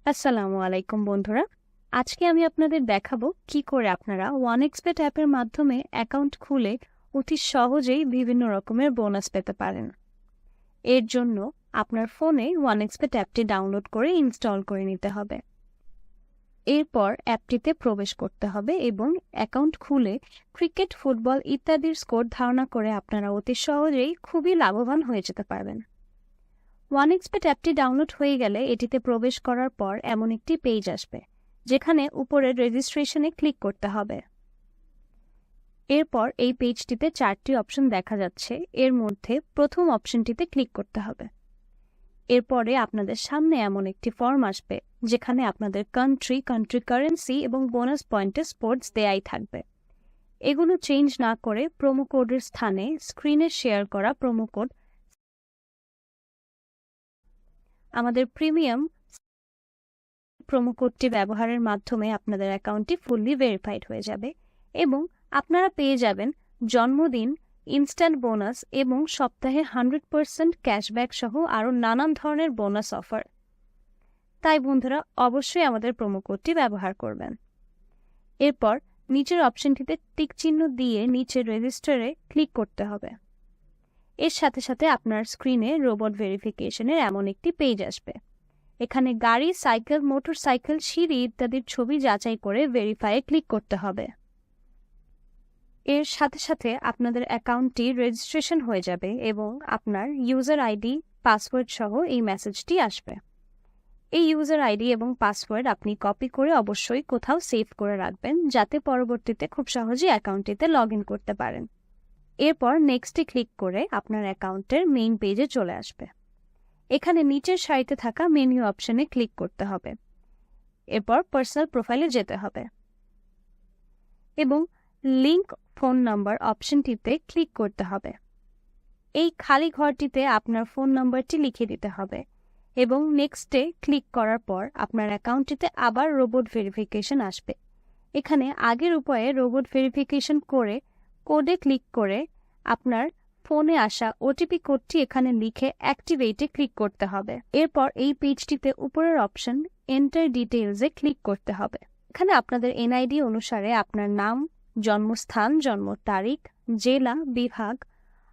আসসালামু আলাইকুম বন্ধুরা। আজকে আমি আপনাদের দেখাবো কি করে আপনারা ওয়ানএক্সপেট অ্যাপের মাধ্যমে অ্যাকাউন্ট খুলে অতি সহজেই বিভিন্ন রকমের বোনাস পেতে পারেন। এর জন্য আপনার ফোনে ওয়ানএক্সপেট অ্যাপটি ডাউনলোড করে ইনস্টল করে নিতে হবে। এরপর অ্যাপটিতে প্রবেশ করতে হবে এবং অ্যাকাউন্ট খুলে ক্রিকেট, ফুটবল ইত্যাদির স্কোর ধারণা করে আপনারা অতি সহজেই খুবই লাভবান হয়ে যেতে পারবেন। ওয়ানএক্সপেট অ্যাপটি ডাউনলোড হয়ে গেলে এটিতে প্রবেশ করার পর এমন একটি পেজ আসবে, যেখানে উপরে রেজিস্ট্রেশনে ক্লিক করতে হবে। এরপর এই পেজটিতে 4টি অপশন দেখা যাচ্ছে, এর মধ্যে প্রথম অপশনটিতে ক্লিক করতে হবে। এরপরে আপনাদের সামনে এমন একটি ফর্ম আসবে, যেখানে আপনাদের কান্ট্রি কারেন্সি এবং বোনাস পয়েন্টে স্পোর্টস দেয়াই থাকবে। এগুলো চেঞ্জ না করে প্রোমো কোডের স্থানে স্ক্রিনে শেয়ার করা প্রোমো কোড আমাদের প্রিমিয়াম প্রোমো কোডটি ব্যবহারের মাধ্যমে আপনাদের অ্যাকাউন্টটি ফুললি ভেরিফাইড হয়ে যাবে এবং আপনারা পেয়ে যাবেন জন্মদিন, ইনস্ট্যান্ট বোনাস এবং সপ্তাহে 100% ক্যাশব্যাক সহ আরও নানান ধরনের বোনাস অফার। তাই বন্ধুরা, অবশ্যই আমাদের প্রোমো কোডটি ব্যবহার করবেন। এরপর নিচের অপশনটিতে টিক চিহ্ন দিয়ে নিচের রেজিস্টারে ক্লিক করতে হবে। এর সাথে সাথে আপনার স্ক্রিনে রোবট ভেরিফিকেশনের এমন একটি পেজ আসবে। এখানে গাড়ি, সাইকেল, মোটরসাইকেল, সিঁড়ি ইত্যাদির ছবি যাচাই করে ভেরিফাইয়ে ক্লিক করতে হবে। এর সাথে সাথে আপনাদের অ্যাকাউন্টটি রেজিস্ট্রেশন হয়ে যাবে এবং আপনার ইউজার আইডি, পাসওয়ার্ড সহ এই মেসেজটি আসবে। এই ইউজার আইডি এবং পাসওয়ার্ড আপনি কপি করে অবশ্যই কোথাও সেভ করে রাখবেন, যাতে পরবর্তীতে খুব সহজেই অ্যাকাউন্টটিতে লগ ইন করতে পারেন। এরপর নেক্সটে ক্লিক করে আপনার অ্যাকাউন্টের মেইন পেজে চলে আসবে। এখানে নিচের সারিতে থাকা মেনু অপশনে ক্লিক করতে হবে। এরপর পার্সোনাল প্রোফাইলে যেতে হবে এবং লিংক ফোন নাম্বার অপশনটিতে ক্লিক করতে হবে। এই খালি ঘরটিতে আপনার ফোন নাম্বারটি লিখে দিতে হবে এবং নেক্সটে ক্লিক করার পর আপনার অ্যাকাউন্টটিতে আবার রোবট ভেরিফিকেশন আসবে। এখানে আগের উপায়ে রোবট ভেরিফিকেশন করে কোডে ক্লিক করে আপনার ফোনে আসা ওটিপি কোডটি এখানে লিখে অ্যাক্টিভেটে ক্লিক করতে হবে। এরপর এই পেজটিতে উপরের অপশন এন্টার ডিটেইলসে ক্লিক করতে হবে। এখানে আপনাদের এনআইডি অনুসারে আপনার নাম, জন্মস্থান, জন্ম তারিখ, জেলা, বিভাগ,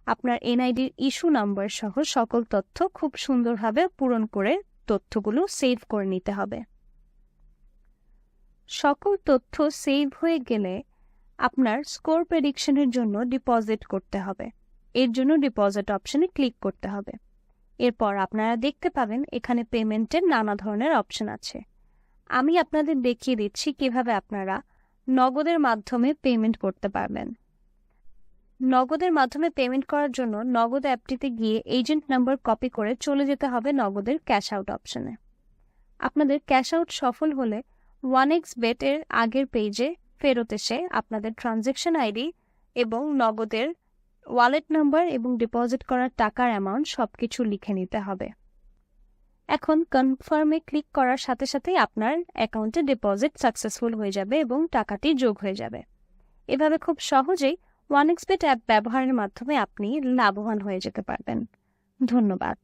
আপনার এনআইডির ইস্যু নাম্বার সহ সকল তথ্য খুব সুন্দরভাবে পূরণ করে তথ্যগুলো সেভ করে নিতে হবে। সকল তথ্য সেভ হয়ে গেলে আপনার স্কোর প্রেডিকশনের জন্য ডিপোজিট করতে হবে। এর জন্য ডিপোজিট অপশনে ক্লিক করতে হবে। এরপর আপনারা দেখতে পাবেন এখানে পেমেন্টের নানা ধরনের অপশন আছে। আমি আপনাদের দেখিয়ে দিচ্ছি কিভাবে আপনারা নগদের মাধ্যমে পেমেন্ট করতে পারবেন। নগদের মাধ্যমে পেমেন্ট করার জন্য নগদ অ্যাপটিতে গিয়ে এজেন্ট নাম্বার কপি করে চলে যেতে হবে নগদের ক্যাশ আউট অপশনে। আপনাদের ক্যাশ আউট সফল হলে ওয়ানএক্সবেট এর আগের পেজে ফেরত এসে আপনাদের ট্রানজ্যাকশন আইডি এবং নগদের ওয়ালেট নাম্বার এবং ডিপোজিট করার টাকার অ্যামাউন্ট সবকিছু লিখে নিতে হবে। এখন কনফার্মে ক্লিক করার সাথে সাথেই আপনার অ্যাকাউন্টে ডিপোজিট সাকসেসফুল হয়ে যাবে এবং টাকাটি যোগ হয়ে যাবে। এভাবে খুব সহজেই ওয়ানএক্সবেট অ্যাপ ব্যবহারের মাধ্যমে আপনি লাভবান হয়ে যেতে পারবেন। ধন্যবাদ।